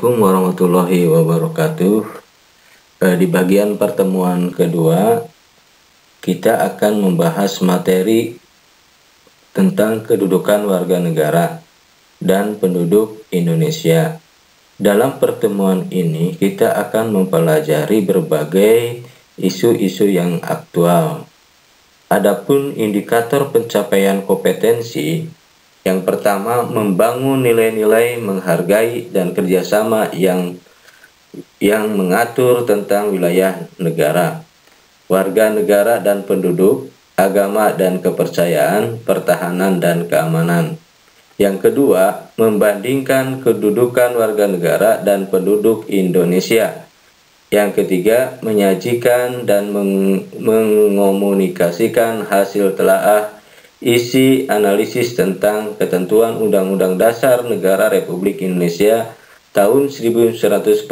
Assalamualaikum warahmatullahi wabarakatuh. Di bagian pertemuan kedua, kita akan membahas materi tentang kedudukan warga negara dan penduduk Indonesia. Dalam pertemuan ini, kita akan mempelajari berbagai isu-isu yang aktual. Adapun indikator pencapaian kompetensi, yang pertama, membangun nilai-nilai menghargai dan kerjasama yang mengatur tentang wilayah negara, warga negara dan penduduk, agama dan kepercayaan, pertahanan dan keamanan. Yang kedua, membandingkan kedudukan warga negara dan penduduk Indonesia. Yang ketiga, menyajikan dan mengomunikasikan hasil telaah isi analisis tentang ketentuan Undang-Undang Dasar Negara Republik Indonesia tahun 1945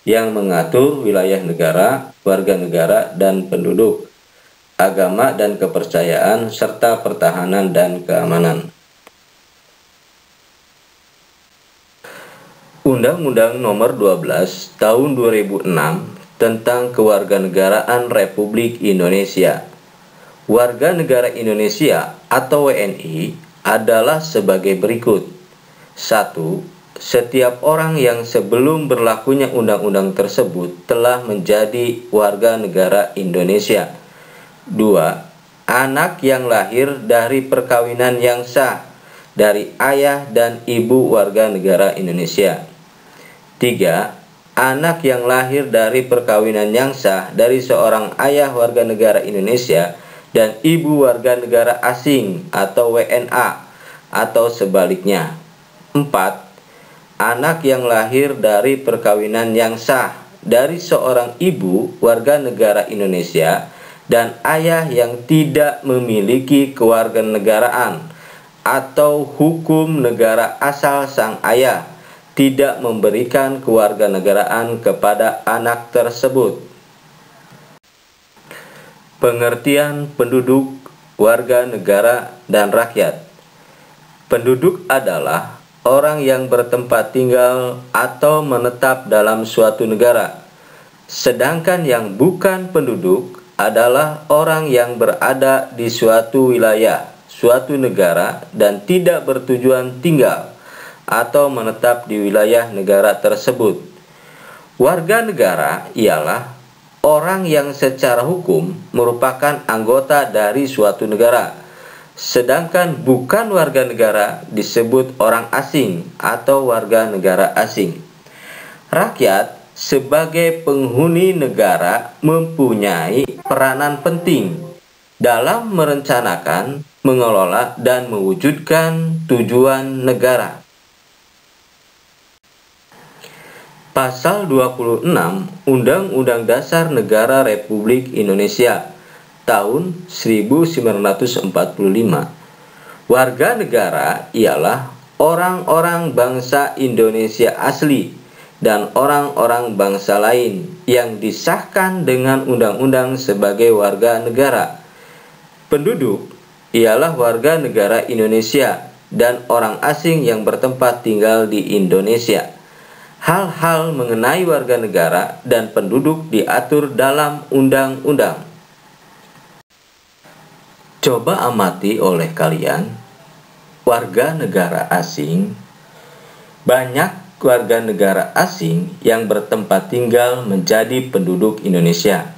yang mengatur wilayah negara, warga negara dan penduduk, agama dan kepercayaan, serta pertahanan dan keamanan. Undang-Undang Nomor 12 Tahun 2006 tentang Kewarganegaraan Republik Indonesia. Warga negara Indonesia atau WNI adalah sebagai berikut. 1. Setiap orang yang sebelum berlakunya undang-undang tersebut telah menjadi warga negara Indonesia. 2. Anak yang lahir dari perkawinan yang sah dari ayah dan ibu warga negara Indonesia. 3. Anak yang lahir dari perkawinan yang sah dari seorang ayah warga negara Indonesia dan ibu warga negara asing atau WNA atau sebaliknya. 4. Anak yang lahir dari perkawinan yang sah dari seorang ibu warga negara Indonesia dan ayah yang tidak memiliki kewarganegaraan atau hukum negara asal sang ayah tidak memberikan kewarganegaraan kepada anak tersebut. Pengertian penduduk, warga negara, dan rakyat. Penduduk adalah orang yang bertempat tinggal atau menetap dalam suatu negara. Sedangkan yang bukan penduduk adalah orang yang berada di suatu wilayah, suatu negara, dan tidak bertujuan tinggal atau menetap di wilayah negara tersebut. Warga negara ialah orang yang secara hukum merupakan anggota dari suatu negara, sedangkan bukan warga negara disebut orang asing atau warga negara asing. Rakyat sebagai penghuni negara mempunyai peranan penting dalam merencanakan, mengelola, dan mewujudkan tujuan negara. Pasal 26 Undang-Undang Dasar Negara Republik Indonesia tahun 1945. Warga negara ialah orang-orang bangsa Indonesia asli dan orang-orang bangsa lain yang disahkan dengan undang-undang sebagai warga negara. Penduduk ialah warga negara Indonesia dan orang asing yang bertempat tinggal di Indonesia. Hal-hal mengenai warga negara dan penduduk diatur dalam undang-undang. Coba amati oleh kalian, warga negara asing. Banyak warga negara asing yang bertempat tinggal menjadi penduduk Indonesia.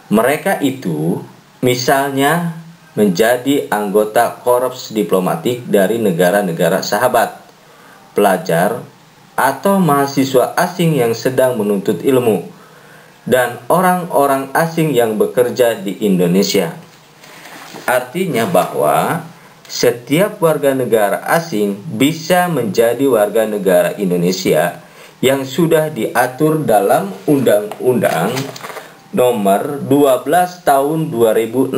Mereka itu misalnya menjadi anggota korps diplomatik dari negara-negara sahabat, pelajar, atau mahasiswa asing yang sedang menuntut ilmu, dan orang-orang asing yang bekerja di Indonesia. Artinya bahwa setiap warga negara asing bisa menjadi warga negara Indonesia yang sudah diatur dalam Undang-Undang Nomor 12 Tahun 2006.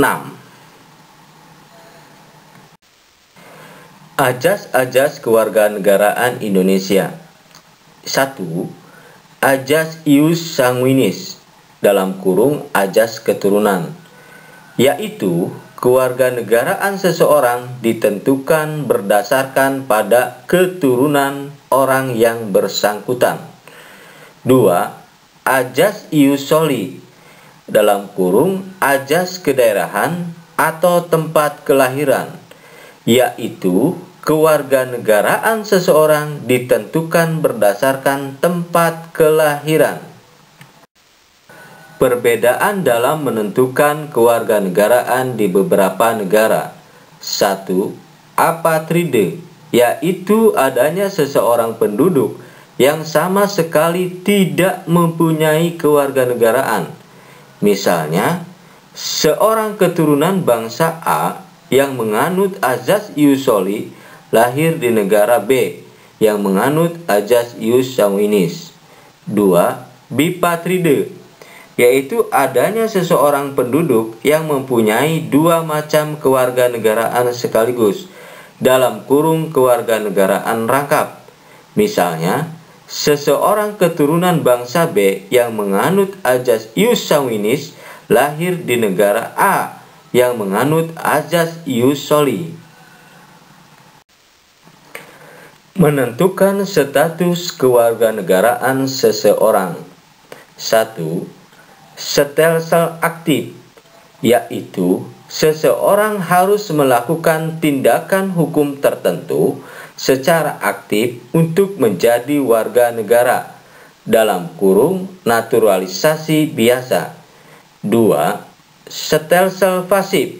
Ajas-ajas kewarganegaraan Indonesia. 1. Ajas ius sanguinis (ajas keturunan), yaitu kewarganegaraan seseorang ditentukan berdasarkan pada keturunan orang yang bersangkutan. 2. Ajas ius soli dalam kurung ajas kedaerahan atau tempat kelahiran, yaitu kewarganegaraan seseorang ditentukan berdasarkan tempat kelahiran. Perbedaan dalam menentukan kewarganegaraan di beberapa negara. 1. Apatride, yaitu adanya seseorang penduduk yang sama sekali tidak mempunyai kewarganegaraan. Misalnya, seorang keturunan bangsa A yang menganut azas ius soli lahir di negara B yang menganut azas ius sanguinis. 2. Bipatride, yaitu adanya seseorang penduduk yang mempunyai dua macam kewarganegaraan sekaligus dalam kurung kewarganegaraan rangkap. Misalnya, seseorang keturunan bangsa B yang menganut azas ius sanguinis lahir di negara A yang menganut azas ius soli. Menentukan status kewarganegaraan seseorang. 1. Stelsel aktif, yaitu seseorang harus melakukan tindakan hukum tertentu secara aktif untuk menjadi warga negara dalam kurung naturalisasi biasa. 2. Stelsel pasif,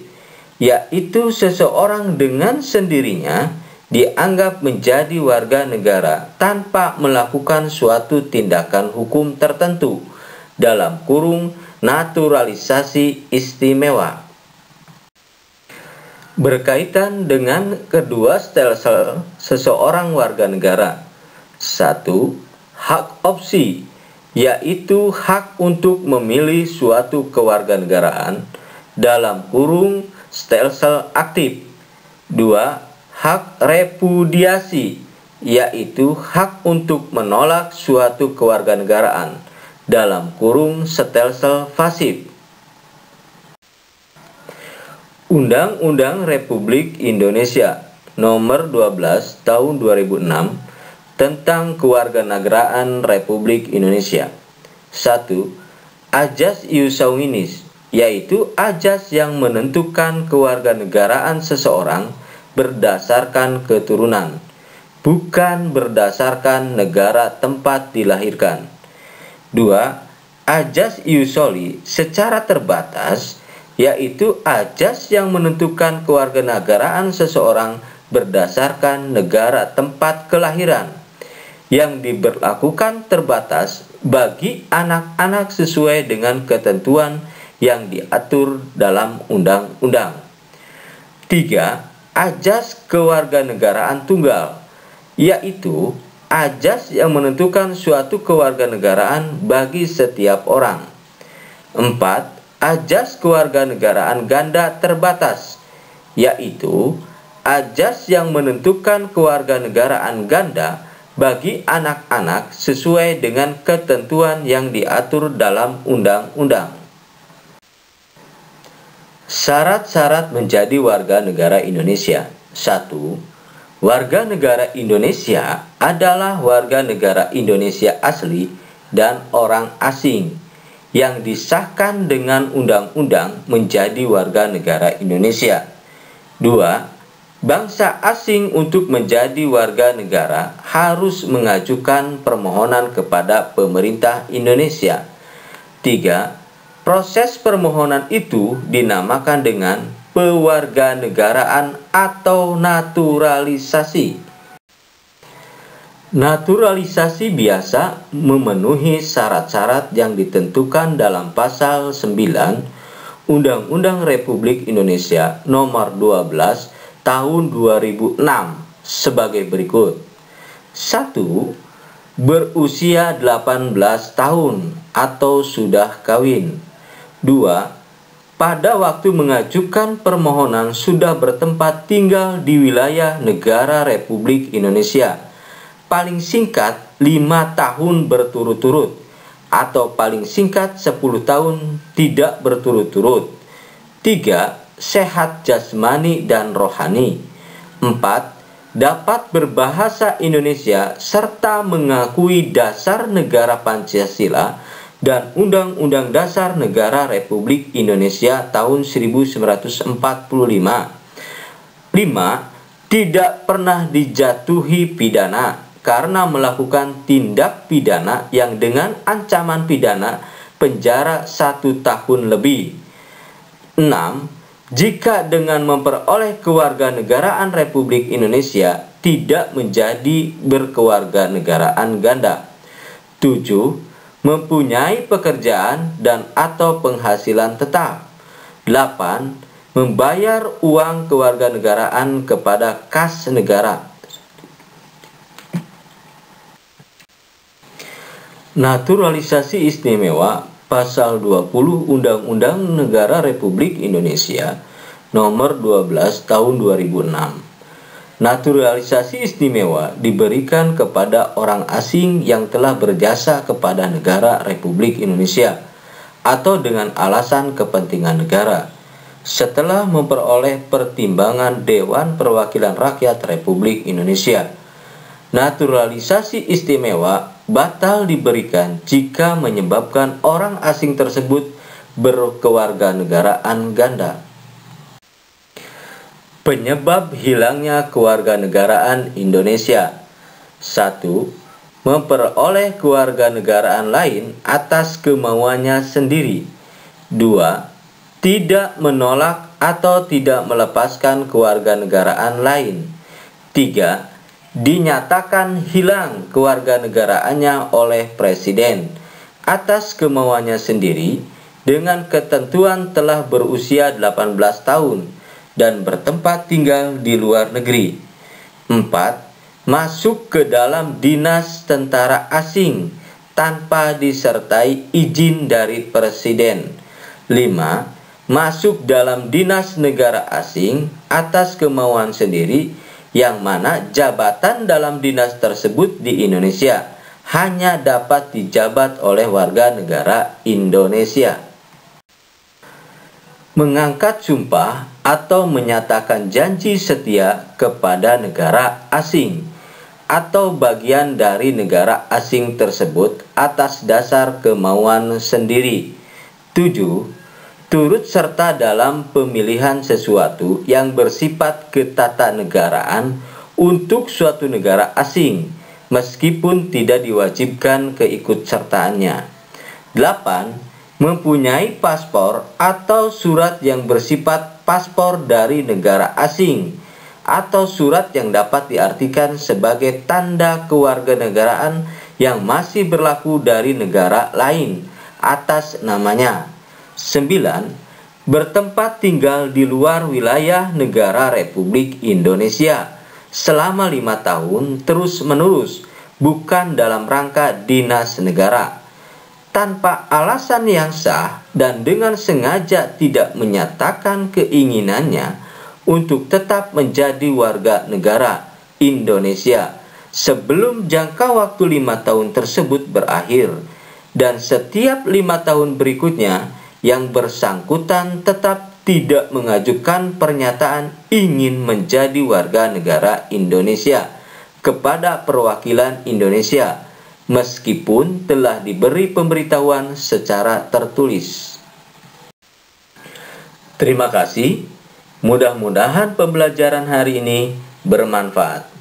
yaitu seseorang dengan sendirinya dianggap menjadi warga negara tanpa melakukan suatu tindakan hukum tertentu dalam kurung naturalisasi istimewa. Berkaitan dengan kedua stelsel seseorang warga negara. 1. Hak opsi, yaitu hak untuk memilih suatu kewarganegaraan dalam kurung stelsel aktif. 2. Hak repudiasi, yaitu hak untuk menolak suatu kewarganegaraan dalam kurung stelsel pasif. Undang-Undang Republik Indonesia Nomor 12 Tahun 2006 tentang Kewarganegaraan Republik Indonesia. 1. Ajas ius sanguinis, yaitu ajas yang menentukan kewarganegaraan seseorang berdasarkan keturunan, bukan berdasarkan negara tempat dilahirkan. 2. Ajas ius soli secara terbatas, yaitu ajas yang menentukan kewarganegaraan seseorang berdasarkan negara tempat kelahiran, yang diberlakukan terbatas bagi anak-anak sesuai dengan ketentuan yang diatur dalam undang-undang. 3. Ajas kewarganegaraan tunggal, yaitu ajas yang menentukan suatu kewarganegaraan bagi setiap orang. 4. Ajas kewarganegaraan ganda terbatas, yaitu ajas yang menentukan kewarganegaraan ganda bagi anak-anak sesuai dengan ketentuan yang diatur dalam undang-undang. Syarat-syarat menjadi warga negara Indonesia. 1. Warga negara Indonesia adalah warga negara Indonesia asli dan orang asing yang disahkan dengan undang-undang menjadi warga negara Indonesia. 2. Bangsa asing untuk menjadi warga negara harus mengajukan permohonan kepada pemerintah Indonesia. 3. Proses permohonan itu dinamakan dengan pewarganegaraan atau naturalisasi. Naturalisasi biasa memenuhi syarat-syarat yang ditentukan dalam pasal 9 Undang-Undang Republik Indonesia Nomor 12 Tahun 2006 sebagai berikut. 1. Berusia 18 tahun atau sudah kawin. 2. Pada waktu mengajukan permohonan sudah bertempat tinggal di wilayah negara Republik Indonesia, paling singkat 5 tahun berturut-turut, atau paling singkat 10 tahun tidak berturut-turut. 3. Sehat jasmani dan rohani. 4. dapat berbahasa Indonesia serta mengakui dasar negara Pancasila dan Undang-Undang Dasar Negara Republik Indonesia tahun 1945. 5. Tidak pernah dijatuhi pidana karena melakukan tindak pidana yang dengan ancaman pidana penjara 1 tahun lebih. 6. Jika dengan memperoleh kewarganegaraan Republik Indonesia tidak menjadi berkewarganegaraan ganda. 7. Mempunyai pekerjaan dan atau penghasilan tetap. 8. Membayar uang kewarganegaraan kepada kas negara. Naturalisasi istimewa Pasal 20 Undang-Undang Negara Republik Indonesia Nomor 12 Tahun 2006. Naturalisasi istimewa diberikan kepada orang asing yang telah berjasa kepada negara Republik Indonesia atau dengan alasan kepentingan negara setelah memperoleh pertimbangan Dewan Perwakilan Rakyat Republik Indonesia. Naturalisasi istimewa batal diberikan jika menyebabkan orang asing tersebut berkewarganegaraan ganda. Penyebab hilangnya kewarganegaraan Indonesia. 1. Memperoleh kewarganegaraan lain atas kemauannya sendiri. 2. Tidak menolak atau tidak melepaskan kewarganegaraan lain. 3. Dinyatakan hilang kewarganegaraannya oleh Presiden atas kemauannya sendiri dengan ketentuan telah berusia 18 tahun dan bertempat tinggal di luar negeri. 4. Masuk ke dalam dinas tentara asing tanpa disertai izin dari Presiden. 5. Masuk dalam dinas negara asing atas kemauan sendiri yang mana jabatan dalam dinas tersebut di Indonesia hanya dapat dijabat oleh warga negara Indonesia. Mengangkat sumpah atau menyatakan janji setia kepada negara asing atau bagian dari negara asing tersebut atas dasar kemauan sendiri. 7. Turut serta dalam pemilihan sesuatu yang bersifat ketatanegaraan untuk suatu negara asing, meskipun tidak diwajibkan keikutsertaannya. 8. Mempunyai paspor atau surat yang bersifat paspor dari negara asing, atau surat yang dapat diartikan sebagai tanda kewarganegaraan yang masih berlaku dari negara lain atas namanya. 9. Bertempat tinggal di luar wilayah negara Republik Indonesia selama 5 tahun terus-menerus, bukan dalam rangka dinas negara, tanpa alasan yang sah dan dengan sengaja tidak menyatakan keinginannya untuk tetap menjadi warga negara Indonesia sebelum jangka waktu 5 tahun tersebut berakhir, dan setiap 5 tahun berikutnya yang bersangkutan tetap tidak mengajukan pernyataan ingin menjadi warga negara Indonesia kepada perwakilan Indonesia, meskipun telah diberi pemberitahuan secara tertulis. Terima kasih. Mudah-mudahan pembelajaran hari ini bermanfaat.